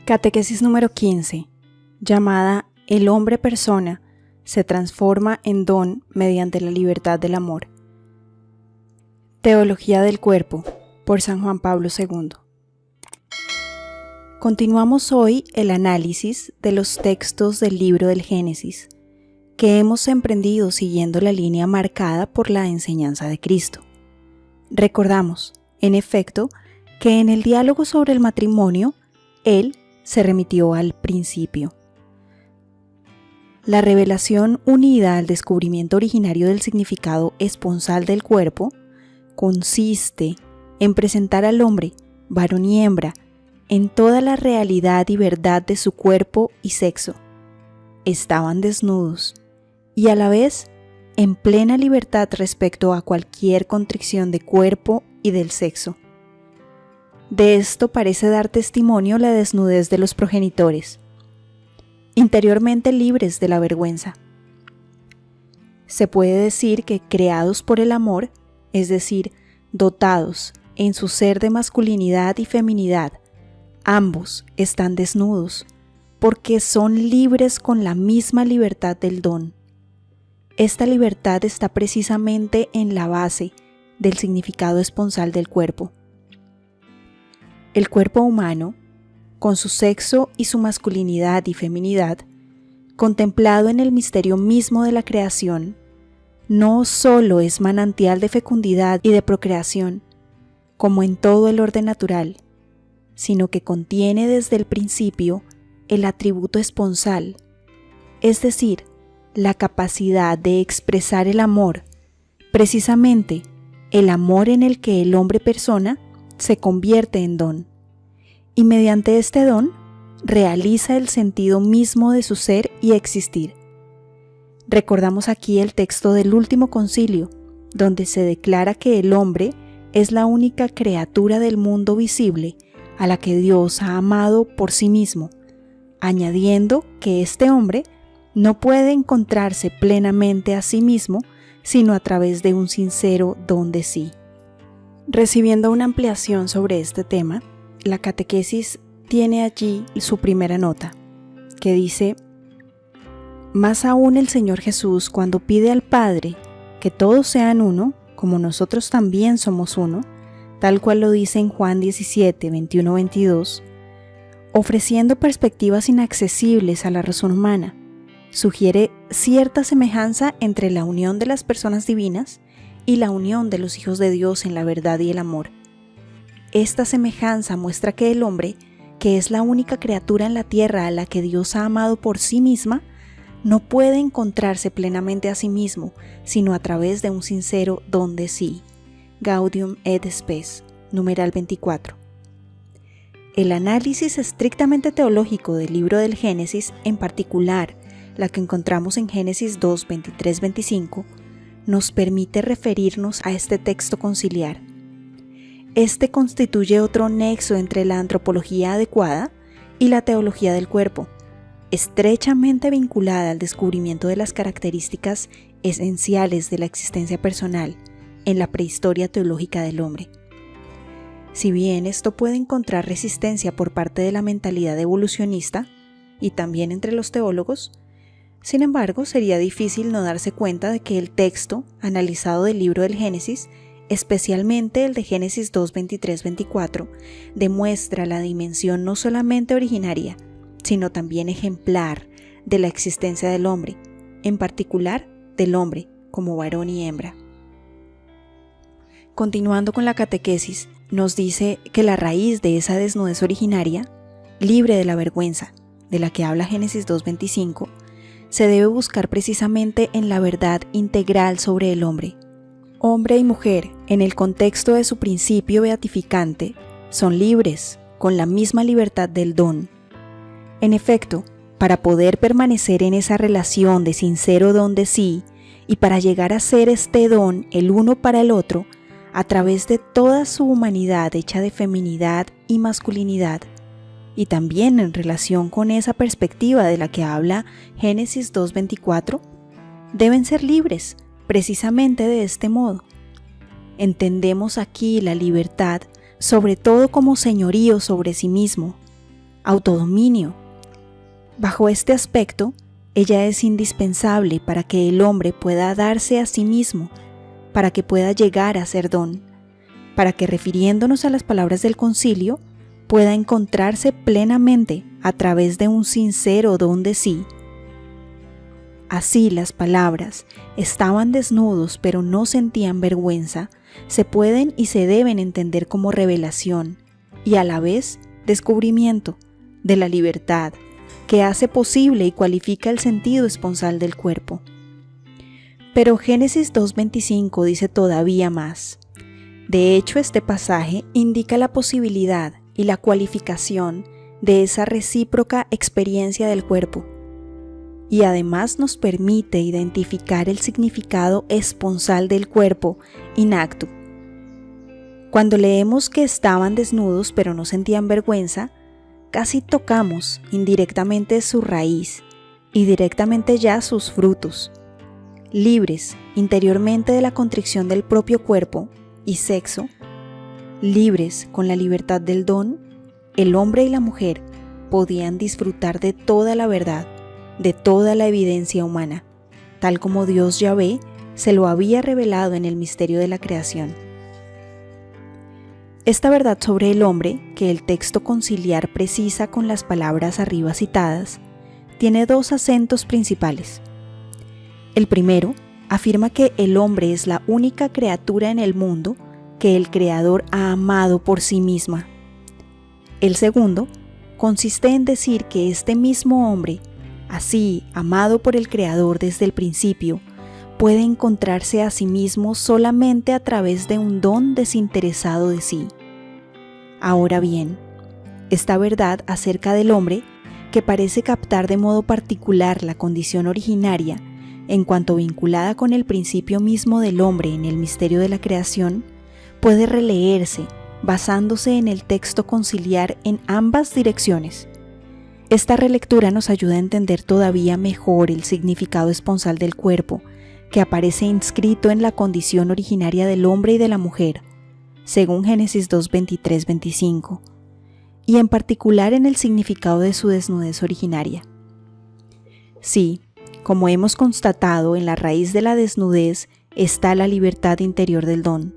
Catequesis número 15, llamada El hombre persona se transforma en don mediante la libertad del amor. Teología del cuerpo, por San Juan Pablo II. Continuamos hoy el análisis de los textos del libro del Génesis, que hemos emprendido siguiendo la línea marcada por la enseñanza de Cristo. Recordamos, en efecto, que en el diálogo sobre el matrimonio, Él se remitió al principio. La revelación unida al descubrimiento originario del significado esponsal del cuerpo consiste en presentar al hombre, varón y hembra, en toda la realidad y verdad de su cuerpo y sexo. Estaban desnudos y a la vez en plena libertad respecto a cualquier constricción de cuerpo y del sexo. De esto parece dar testimonio la desnudez de los progenitores, interiormente libres de la vergüenza. Se puede decir que creados por el amor, es decir, dotados en su ser de masculinidad y feminidad, ambos están desnudos, porque son libres con la misma libertad del don. Esta libertad está precisamente en la base del significado esponsal del cuerpo. El cuerpo humano, con su sexo y su masculinidad y feminidad, contemplado en el misterio mismo de la creación, no solo es manantial de fecundidad y de procreación, como en todo el orden natural, sino que contiene desde el principio el atributo esponsal, es decir, la capacidad de expresar el amor, precisamente el amor en el que el hombre persona se convierte en don, y mediante este don realiza el sentido mismo de su ser y existir. Recordamos aquí el texto del último concilio, donde se declara que el hombre es la única criatura del mundo visible a la que Dios ha amado por sí mismo, añadiendo que este hombre no puede encontrarse plenamente a sí mismo sino a través de un sincero don de sí. Recibiendo una ampliación sobre este tema, la catequesis tiene allí su primera nota, que dice: más aún el Señor Jesús, cuando pide al Padre que todos sean uno, como nosotros también somos uno, tal cual lo dice en Juan 17, 21-22, ofreciendo perspectivas inaccesibles a la razón humana, sugiere cierta semejanza entre la unión de las personas divinas y la unión de los hijos de Dios en la verdad y el amor. Esta semejanza muestra que el hombre, que es la única criatura en la tierra a la que Dios ha amado por sí misma, no puede encontrarse plenamente a sí mismo, sino a través de un sincero don de sí. Gaudium et Spes, numeral 24. El análisis estrictamente teológico del libro del Génesis, en particular la que encontramos en Génesis 2, 23-25, nos permite referirnos a este texto conciliar. Este constituye otro nexo entre la antropología adecuada y la teología del cuerpo, estrechamente vinculada al descubrimiento de las características esenciales de la existencia personal en la prehistoria teológica del hombre. Si bien esto puede encontrar resistencia por parte de la mentalidad evolucionista y también entre los teólogos, sin embargo, sería difícil no darse cuenta de que el texto analizado del libro del Génesis, especialmente el de Génesis 2, 23-24, demuestra la dimensión no solamente originaria, sino también ejemplar de la existencia del hombre, en particular del hombre como varón y hembra. Continuando con la catequesis, nos dice que la raíz de esa desnudez originaria, libre de la vergüenza, de la que habla Génesis 2:25, se debe buscar precisamente en la verdad integral sobre el hombre. Hombre y mujer, en el contexto de su principio beatificante, son libres, con la misma libertad del don. En efecto, para poder permanecer en esa relación de sincero don de sí, y para llegar a ser este don el uno para el otro, a través de toda su humanidad hecha de feminidad y masculinidad, y también en relación con esa perspectiva de la que habla Génesis 2:24, deben ser libres, precisamente de este modo. Entendemos aquí la libertad, sobre todo como señorío sobre sí mismo, autodominio. Bajo este aspecto, ella es indispensable para que el hombre pueda darse a sí mismo, para que pueda llegar a ser don, para que, refiriéndonos a las palabras del concilio, pueda encontrarse plenamente a través de un sincero don de sí. Así las palabras "estaban desnudos pero no sentían vergüenza" se pueden y se deben entender como revelación y a la vez descubrimiento de la libertad que hace posible y cualifica el sentido esponsal del cuerpo. Pero Génesis 2:25 dice todavía más. De hecho, este pasaje indica la posibilidad y la cualificación de esa recíproca experiencia del cuerpo, y además nos permite identificar el significado esponsal del cuerpo in actu. Cuando leemos que estaban desnudos pero no sentían vergüenza, casi tocamos indirectamente su raíz y directamente ya sus frutos. Libres interiormente de la constricción del propio cuerpo y sexo, libres con la libertad del don, el hombre y la mujer podían disfrutar de toda la verdad, de toda la evidencia humana, tal como Dios Yahvé se lo había revelado en el misterio de la creación. Esta verdad sobre el hombre, que el texto conciliar precisa con las palabras arriba citadas, tiene dos acentos principales. El primero afirma que el hombre es la única criatura en el mundo que el Creador ha amado por sí misma. El segundo consiste en decir que este mismo hombre, así amado por el Creador desde el principio, puede encontrarse a sí mismo solamente a través de un don desinteresado de sí. Ahora bien, esta verdad acerca del hombre, que parece captar de modo particular la condición originaria, en cuanto vinculada con el principio mismo del hombre en el misterio de la creación, puede releerse basándose en el texto conciliar en ambas direcciones. Esta relectura nos ayuda a entender todavía mejor el significado esponsal del cuerpo, que aparece inscrito en la condición originaria del hombre y de la mujer, según Génesis 2:23-25, y en particular en el significado de su desnudez originaria. Sí, como hemos constatado, en la raíz de la desnudez está la libertad interior del don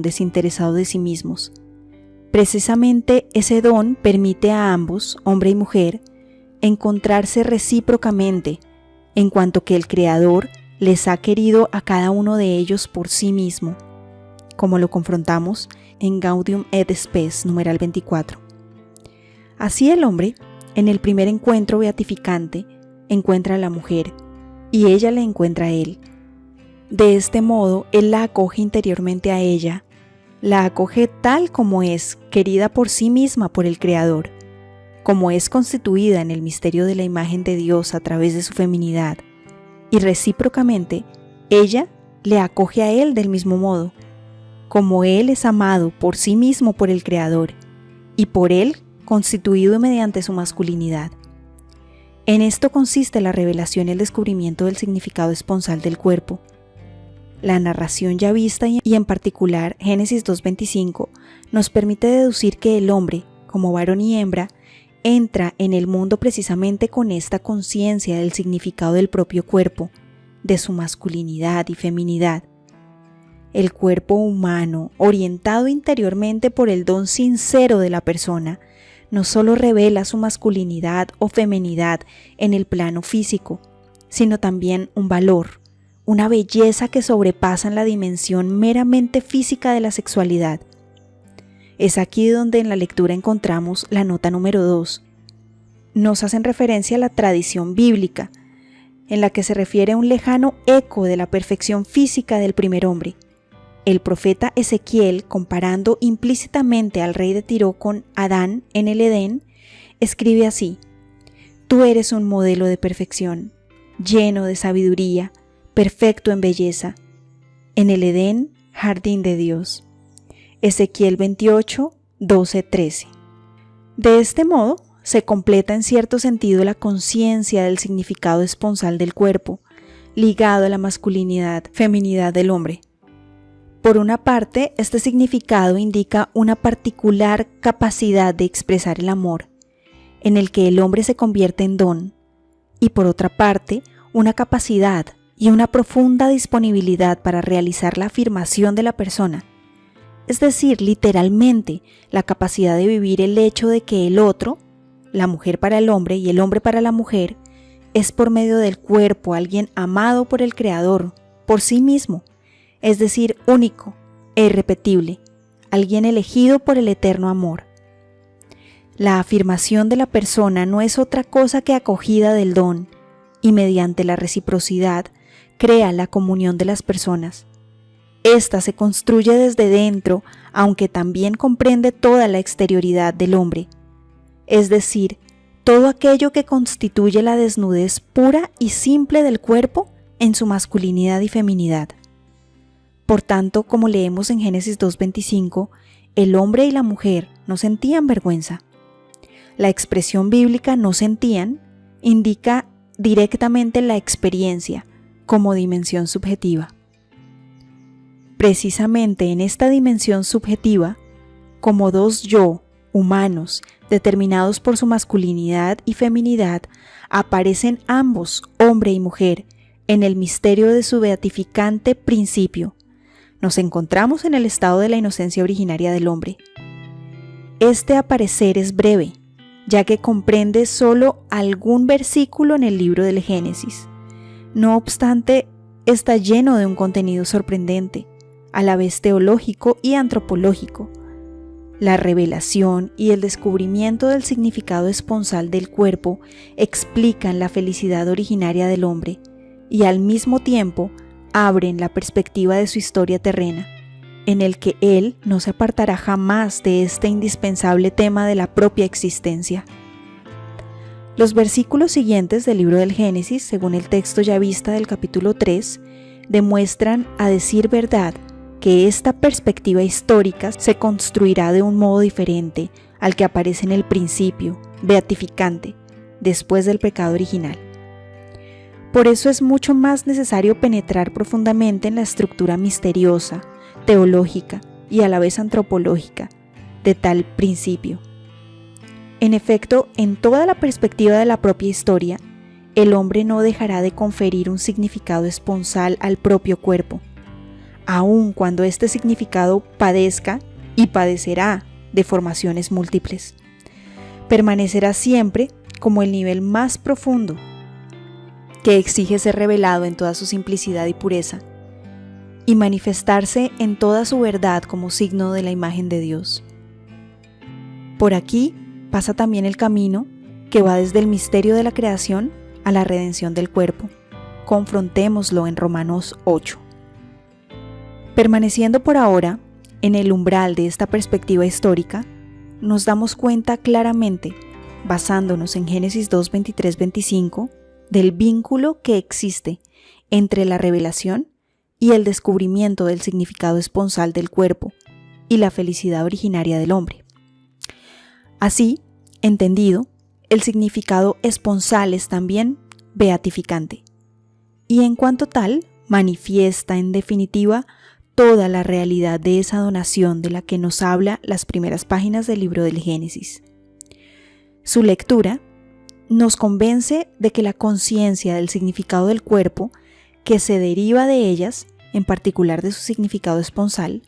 desinteresado de sí mismos. Precisamente ese don permite a ambos, hombre y mujer, encontrarse recíprocamente, en cuanto que el Creador les ha querido a cada uno de ellos por sí mismo, como lo confrontamos en Gaudium et Spes, numeral 24. Así el hombre, en el primer encuentro beatificante, encuentra a la mujer, y ella le encuentra a él. De este modo, él la acoge interiormente a ella, la acoge tal como es, querida por sí misma por el Creador, como es constituida en el misterio de la imagen de Dios a través de su feminidad, y recíprocamente, ella le acoge a él del mismo modo, como él es amado por sí mismo por el Creador, y por él constituido mediante su masculinidad. En esto consiste la revelación y el descubrimiento del significado esponsal del cuerpo. La narración ya vista y en particular Génesis 2:25 nos permite deducir que el hombre, como varón y hembra, entra en el mundo precisamente con esta conciencia del significado del propio cuerpo, de su masculinidad y feminidad. El cuerpo humano, orientado interiormente por el don sincero de la persona, no solo revela su masculinidad o feminidad en el plano físico, sino también un valor, una belleza que sobrepasan la dimensión meramente física de la sexualidad. Es aquí donde en la lectura encontramos la nota número 2. Nos hacen referencia a la tradición bíblica, en la que se refiere a un lejano eco de la perfección física del primer hombre. El profeta Ezequiel, comparando implícitamente al rey de Tiro con Adán en el Edén, escribe así: «Tú eres un modelo de perfección, lleno de sabiduría, perfecto en belleza, en el Edén, jardín de Dios». Ezequiel 28, 12, 13. De este modo, se completa en cierto sentido la conciencia del significado esponsal del cuerpo, ligado a la masculinidad, feminidad del hombre. Por una parte, este significado indica una particular capacidad de expresar el amor, en el que el hombre se convierte en don, y por otra parte, una capacidad y una profunda disponibilidad para realizar la afirmación de la persona, es decir, literalmente, la capacidad de vivir el hecho de que el otro, la mujer para el hombre y el hombre para la mujer, es por medio del cuerpo alguien amado por el Creador, por sí mismo, es decir, único e irrepetible, alguien elegido por el eterno amor. La afirmación de la persona no es otra cosa que acogida del don, y mediante la reciprocidad crea la comunión de las personas. Esta se construye desde dentro, aunque también comprende toda la exterioridad del hombre, es decir, todo aquello que constituye la desnudez pura y simple del cuerpo en su masculinidad y feminidad. Por tanto, como leemos en Génesis 2:25, el hombre y la mujer no sentían vergüenza. La expresión bíblica "no sentían" indica directamente la experiencia como dimensión subjetiva. Precisamente en esta dimensión subjetiva, como dos yo humanos determinados por su masculinidad y feminidad, aparecen ambos, hombre y mujer, en el misterio de su beatificante principio. Nos encontramos en el estado de la inocencia originaria del hombre. Este aparecer es breve, ya que comprende solo algún versículo en el libro del Génesis. No obstante, está lleno de un contenido sorprendente, a la vez teológico y antropológico. La revelación y el descubrimiento del significado esponsal del cuerpo explican la felicidad originaria del hombre y al mismo tiempo abren la perspectiva de su historia terrena, en el que él no se apartará jamás de este indispensable tema de la propia existencia. Los versículos siguientes del libro del Génesis, según el texto ya vista del capítulo 3, demuestran, a decir verdad, que esta perspectiva histórica se construirá de un modo diferente al que aparece en el principio, beatificante, después del pecado original. Por eso es mucho más necesario penetrar profundamente en la estructura misteriosa, teológica y a la vez antropológica de tal principio. En efecto, en toda la perspectiva de la propia historia, el hombre no dejará de conferir un significado esponsal al propio cuerpo, aun cuando este significado padezca y padecerá deformaciones múltiples. Permanecerá siempre como el nivel más profundo que exige ser revelado en toda su simplicidad y pureza, y manifestarse en toda su verdad como signo de la imagen de Dios. Por aquí pasa también el camino que va desde el misterio de la creación a la redención del cuerpo. Confrontémoslo en Romanos 8. Permaneciendo por ahora en el umbral de esta perspectiva histórica, nos damos cuenta claramente, basándonos en Génesis 2:23-25, del vínculo que existe entre la revelación y el descubrimiento del significado esponsal del cuerpo y la felicidad originaria del hombre. Así, entendido, el significado esponsal es también beatificante, y en cuanto tal, manifiesta en definitiva toda la realidad de esa donación de la que nos habla las primeras páginas del libro del Génesis. Su lectura nos convence de que la conciencia del significado del cuerpo, que se deriva de ellas, en particular de su significado esponsal,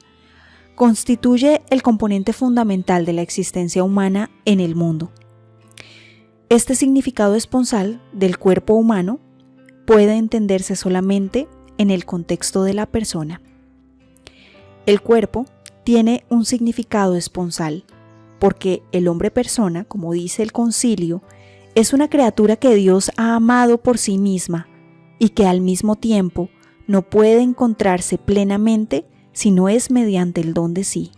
constituye el componente fundamental de la existencia humana en el mundo. Este significado esponsal del cuerpo humano puede entenderse solamente en el contexto de la persona. El cuerpo tiene un significado esponsal, porque el hombre persona, como dice el concilio, es una criatura que Dios ha amado por sí misma y que al mismo tiempo no puede encontrarse plenamente si no es mediante el don de sí.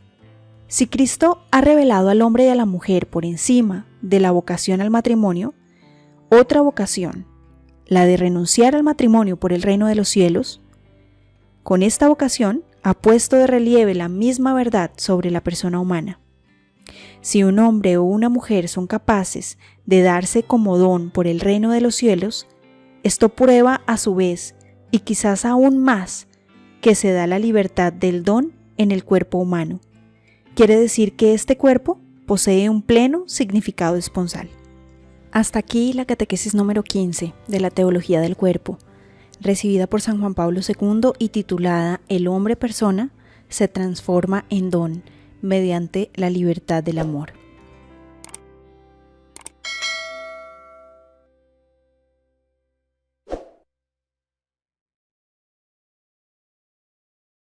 Si Cristo ha revelado al hombre y a la mujer por encima de la vocación al matrimonio, otra vocación, la de renunciar al matrimonio por el reino de los cielos, con esta vocación ha puesto de relieve la misma verdad sobre la persona humana. Si un hombre o una mujer son capaces de darse como don por el reino de los cielos, esto prueba a su vez, y quizás aún más, que se da la libertad del don en el cuerpo humano. Quiere decir que este cuerpo posee un pleno significado esponsal. Hasta aquí la catequesis número 15 de la Teología del Cuerpo, recibida por San Juan Pablo II y titulada El hombre persona se transforma en don mediante la libertad del amor.